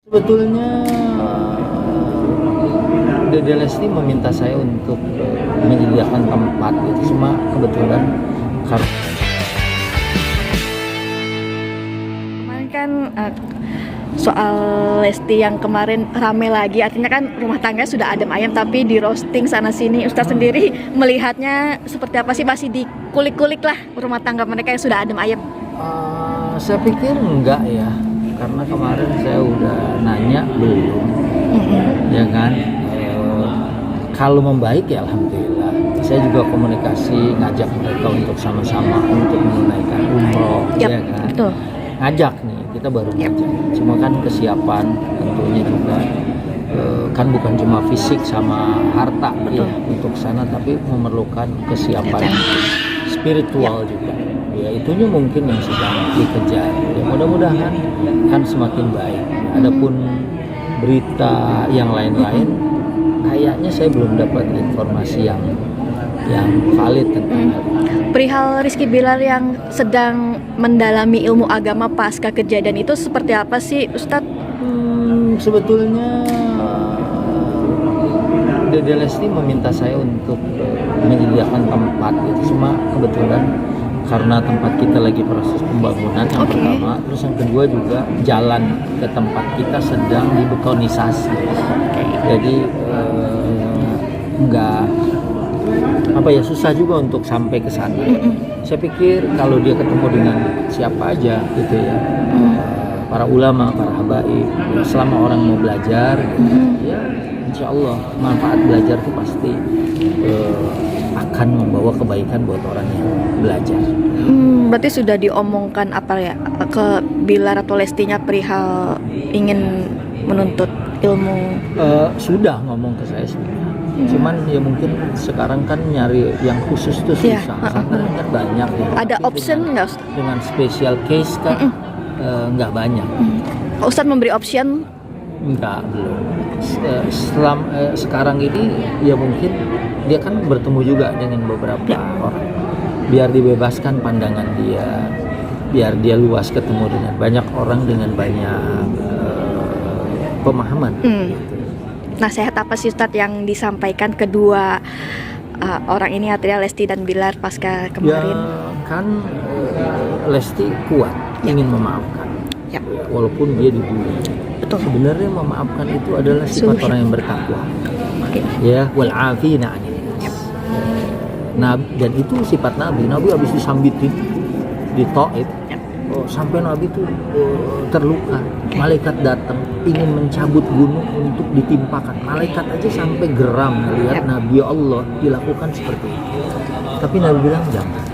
Sebetulnya Dede Lesti meminta saya untuk menyediakan tempat, itu cuma kebetulan karena Kemarin kan soal Lesti yang kemarin rame lagi, artinya kan rumah tangga sudah adem ayem tapi di roasting sana sini. Ustaz sendiri melihatnya seperti apa sih, masih dikulik-kulik lah rumah tangga mereka yang sudah adem ayem? saya pikir enggak ya, karena kemarin saya udah nanya belum, ya kan. Kalau membaik ya alhamdulillah. Saya juga komunikasi, ngajak mereka untuk sama-sama untuk menunaikan umroh, Yap, ya kan. betul. Ngajak nih, kita baru ngajak. Cuma kan kesiapan tentunya juga kan bukan cuma fisik sama harta ya untuk sana, tapi memerlukan kesiapan spiritual juga. Ya itunya mungkin yang sedang dikejar. Ya mudah-mudahan kan semakin baik. Adapun berita yang lain-lain, kayaknya saya belum dapat informasi yang valid tentang hal ini. Perihal Rizky Bilar yang sedang mendalami ilmu agama pasca kejadian itu seperti apa sih Ustadz? Sebetulnya Dede Lesti meminta saya untuk menyediakan tempat, itu cuma kebetulan karena tempat kita lagi proses pembangunan yang pertama, terus yang kedua juga jalan ke tempat kita sedang dibetonisasi. Jadi nggak susah juga untuk sampai ke sana. Saya pikir kalau dia ketemu dengan siapa aja gitu ya, para ulama, para habaib, selama orang mau belajar, ya insya Allah manfaat belajar itu pasti akan membawa kebaikan buat orang yang belajar. Berarti sudah diomongkan apa ya ke Bilar atau Lestinya perihal ingin menuntut ilmu? Sudah ngomong ke saya sebenarnya. Cuman ya mungkin sekarang kan nyari yang khusus tuh susah. Karena kan banyak ya. Ada option nggak? Dengan special case kan nggak banyak. Ustadz memberi option? Enggak, belum. Sekarang ini ya mungkin dia kan bertemu juga dengan beberapa orang. Biar dibebaskan pandangan dia, biar dia luas ketemu dengan banyak orang dengan banyak pemahaman. Nasihat apa sih Ustadz yang disampaikan kedua orang ini, artinya Lesti dan Bilar pasca kemarin? Ya kan Lesti kuat, ingin memaafkan, walaupun dia dibully. Sebenarnya memaafkan itu adalah sifat orang yang bertakwa. Ya, wal afina 'anil nas. Dan itu sifat Nabi. Nabi habis disambitin di Taif, sampai Nabi itu terluka. Malaikat datang ingin mencabut gunung untuk ditimpakan. Malaikat aja sampai geram melihat Nabi Allah dilakukan seperti itu. Tapi Nabi bilang jangan,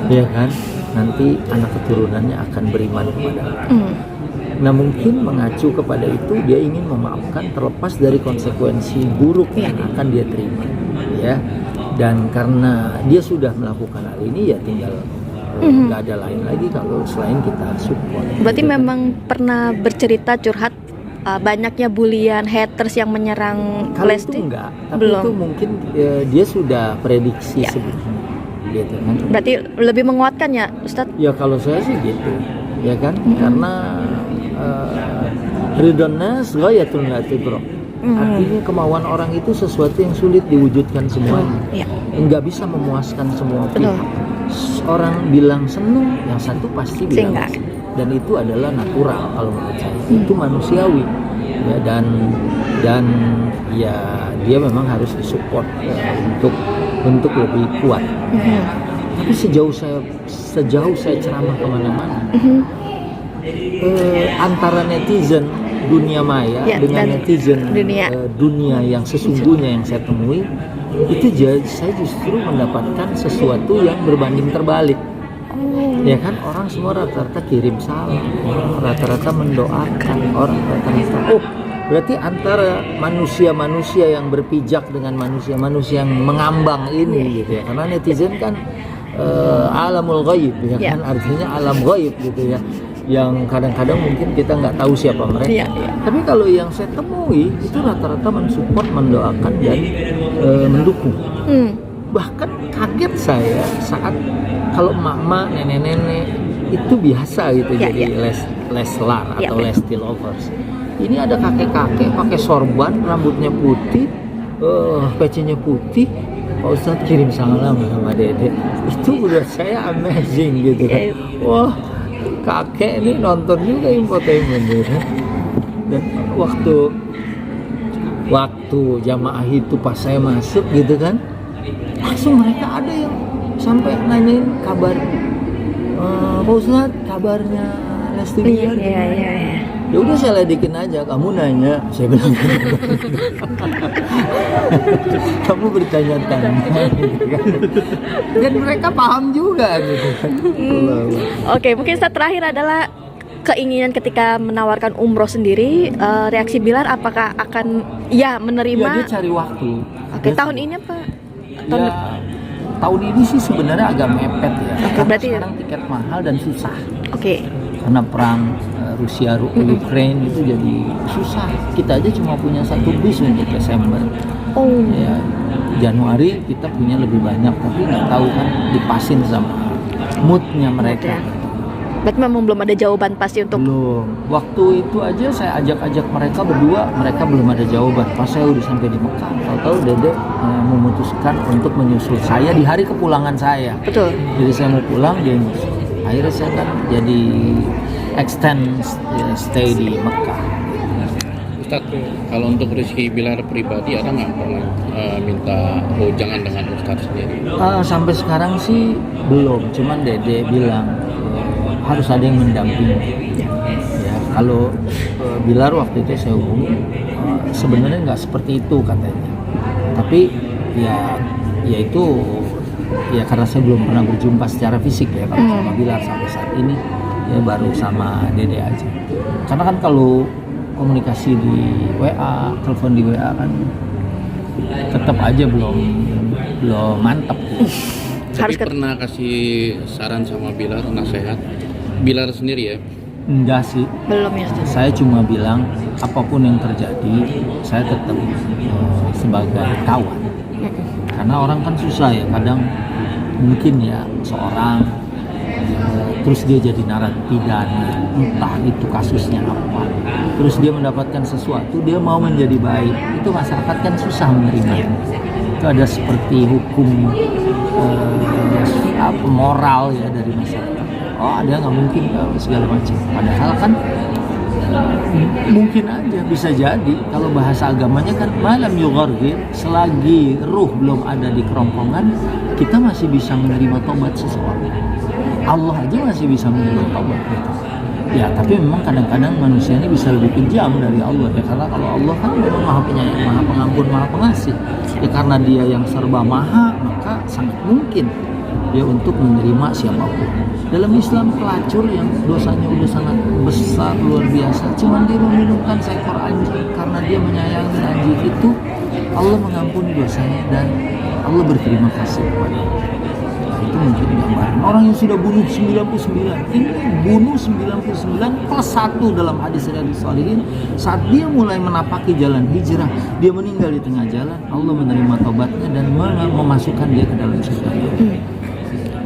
ya kan? Nanti anak keturunannya akan beriman kepada Allah. Nah mungkin mengacu kepada itu dia ingin memaafkan terlepas dari konsekuensi buruk yang akan dia terima, ya. Dan karena dia sudah melakukan hal ini, ya tinggal nggak ada lain lagi kalau selain kita support. Berarti memang pernah bercerita curhat banyaknya bulian haters yang menyerang kalau Lesti? Itu enggak, tapi belum. itu mungkin dia sudah prediksi sebelumnya, gitu kan. Berarti lebih menguatkan ya Ustadz? Ya kalau saya sih gitu, ya kan, karena ridwan nas ghayatun la tudrak. Artinya kemauan orang itu sesuatu yang sulit diwujudkan semuanya. Enggak bisa memuaskan semua pihak. Orang bilang senang, yang satu pasti bilang senang. Dan itu adalah natural kalau menurut saya. Itu manusiawi. Ya, dan ya dia memang harus disupport untuk lebih kuat. Tapi sejauh saya ceramah kemana-mana, antara netizen dunia maya dengan netizen dunia yang sesungguhnya yang saya temui, itu saya justru mendapatkan sesuatu yang berbanding terbalik. Ya kan, orang semua rata-rata kirim salam, rata-rata mendoakan, orang rata-rata berarti antara manusia-manusia yang berpijak dengan manusia-manusia yang mengambang ini gitu ya. Karena netizen kan alamul ghaib ya kan, artinya alam ghaib gitu ya, yang kadang-kadang mungkin kita nggak tahu siapa mereka. Tapi kalau yang saya temui itu rata-rata mensupport, mendoakan dan mendukung. Bahkan kaget saya saat kalau emak-emak, nenek-nenek itu biasa gitu jadi Leslar atau Lesti lovers. ini ada kakek-kakek pakai sorban, rambutnya putih, pecinya putih. Pak Ustadz kirim salam sama Dede. Itu udah saya amazing gitu kan. Wah, kakek ini nonton juga infotainment gitu. Dan waktu jamaah itu pas saya masuk gitu kan, langsung mereka ada yang sampai nanyain kabar, Pak Ustadz kabarnya Lesti Bilar. Iya. Ya udah saya ledekin aja, kamu nanya, saya bilang kamu bertanya-tanya gitu kan. Dan mereka paham juga gitu kan. Oke, mungkin saat terakhir adalah keinginan ketika menawarkan umroh sendiri, reaksi Bilar apakah akan menerima? Ya, dia cari waktu. Oke, tahun ini apa? Tahun ini sih sebenarnya agak mepet ya. Karena berarti sekarang tiket mahal dan susah. Oke. Karena perang Rusia Ukraine itu jadi susah. Kita aja cuma punya 1 bis untuk Desember. Ya, Januari kita punya lebih banyak, tapi nggak tahu kan dipasin sama moodnya mereka. Berarti memang belum ada jawaban pasti untuk. Belum. Waktu itu aja saya ajak mereka berdua, mereka belum ada jawaban. Pas saya udah sampai di Mekah, tahu-tahu Dede memutuskan untuk menyusul saya di hari kepulangan saya. Betul. Jadi saya mau pulang, dia nyusul. Akhirnya saya kan jadi extend stay di Mekah. Ustadz, kalau untuk Rizky Bilar pribadi ada nggak pernah minta jangan dengan Ustadz sendiri? Sampai sekarang sih belum, cuman Dede bilang harus ada yang mendampingi. Ya, kalau Bilar waktu itu saya hubungi, sebenarnya nggak seperti itu katanya. Tapi ya itu ya karena saya belum pernah berjumpa secara fisik ya kalau sama Bilar sampai saat ini ya baru sama Dede aja. Karena kan kalau komunikasi di WA, telepon di WA kan tetap aja belum mantap. Tapi pernah kasih saran sama Bilar, nasihat Bilar sendiri ya? Enggak sih. Belum ya. Saya cuma bilang apapun yang terjadi saya tetap sebagai kawan. Karena orang kan susah ya, kadang mungkin ya seorang terus dia jadi narapidana, entah itu kasusnya apa, terus dia mendapatkan sesuatu, dia mau menjadi baik, itu masyarakat kan susah menerima. Itu ada seperti hukum moral ya dari masyarakat. Ada nggak mungkin segala macam. Padahal kan mungkin aja bisa jadi kalau bahasa agamanya kan malam yughargir, selagi ruh belum ada di kerongkongan kita masih bisa menerima tobat seseorang. Allah aja masih bisa menerima tobat gitu. Ya tapi memang kadang-kadang manusia ini bisa lebih kejam dari Allah ya, karena kalau Allah kan memang Maha Penyayang, Maha Pengampun, Maha Pengasih ya, karena dia yang serba maha maka sangat mungkin dia untuk menerima siapapun. Dalam Islam pelacur yang dosanya udah sangat besar luar biasa, cuman dia meminumkan seekor anjing karena dia menyayangi anjing itu, Allah mengampuni dosanya dan Allah berterima kasih kepada. Itu mungkin gambaran orang yang sudah bunuh 99, ini bunuh 99 plus 1 dalam hadis Riyadhus Shalihin. Saat dia mulai menapaki jalan hijrah, dia meninggal di tengah jalan, Allah menerima tobatnya dan memasukkan dia ke dalam surga.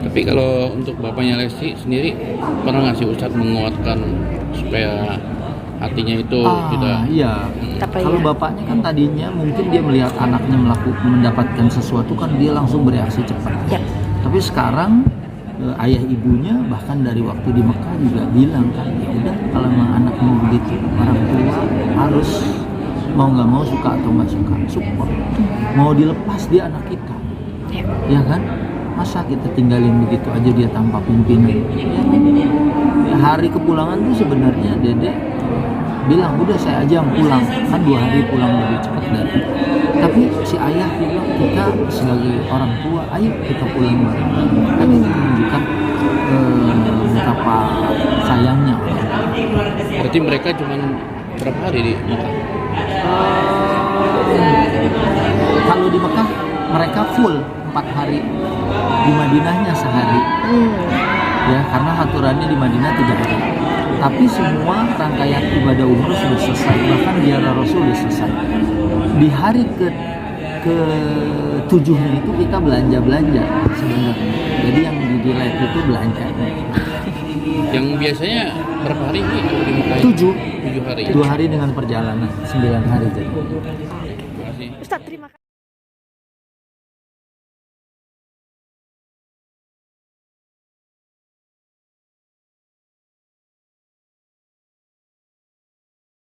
Tapi kalau untuk bapaknya Lesti sendiri pernah nggak sih Ustadz menguatkan supaya hatinya itu tidak? Iya. Kalau bapaknya kan tadinya mungkin dia melihat anaknya mendapatkan sesuatu kan dia langsung bereaksi cepat. Ya. Tapi sekarang ayah ibunya bahkan dari waktu di Mekah juga bilang kan, ya udah kalau memang anakmu begitu, orang tua harus mau nggak mau, suka atau nggak suka, support. Mau dilepas dia anak kita, ya kan? Masa kita tinggalin begitu aja dia tanpa pimpinan? Ya, hari kepulangan tuh sebenarnya Dede bilang udah saya aja yang pulang, kan 2 hari pulang lebih cepat dari. Tapi si ayah bilang kita sebagai orang tua, ayo kita pulang bareng-bareng. Kan ini menunjukkan betapa sayangnya. Berarti mereka cuma berapa hari di Mekah? Kalau di Mekah mereka full 4 hari, di Madinahnya sehari. Ya, karena aturannya di Madinah 3 hari. Tapi semua rangkaian ibadah umroh sudah selesai, bahkan ziarah Rasul sudah selesai. Di hari ke-7-nya itu kita belanja sebenarnya. Jadi yang di delay itu belanja. Yang biasanya berapa hari sih dinikahin? 7 7 hari. 2 hari dengan perjalanan 9 hari jadi. Terima kasih. Ustadz terima kasih.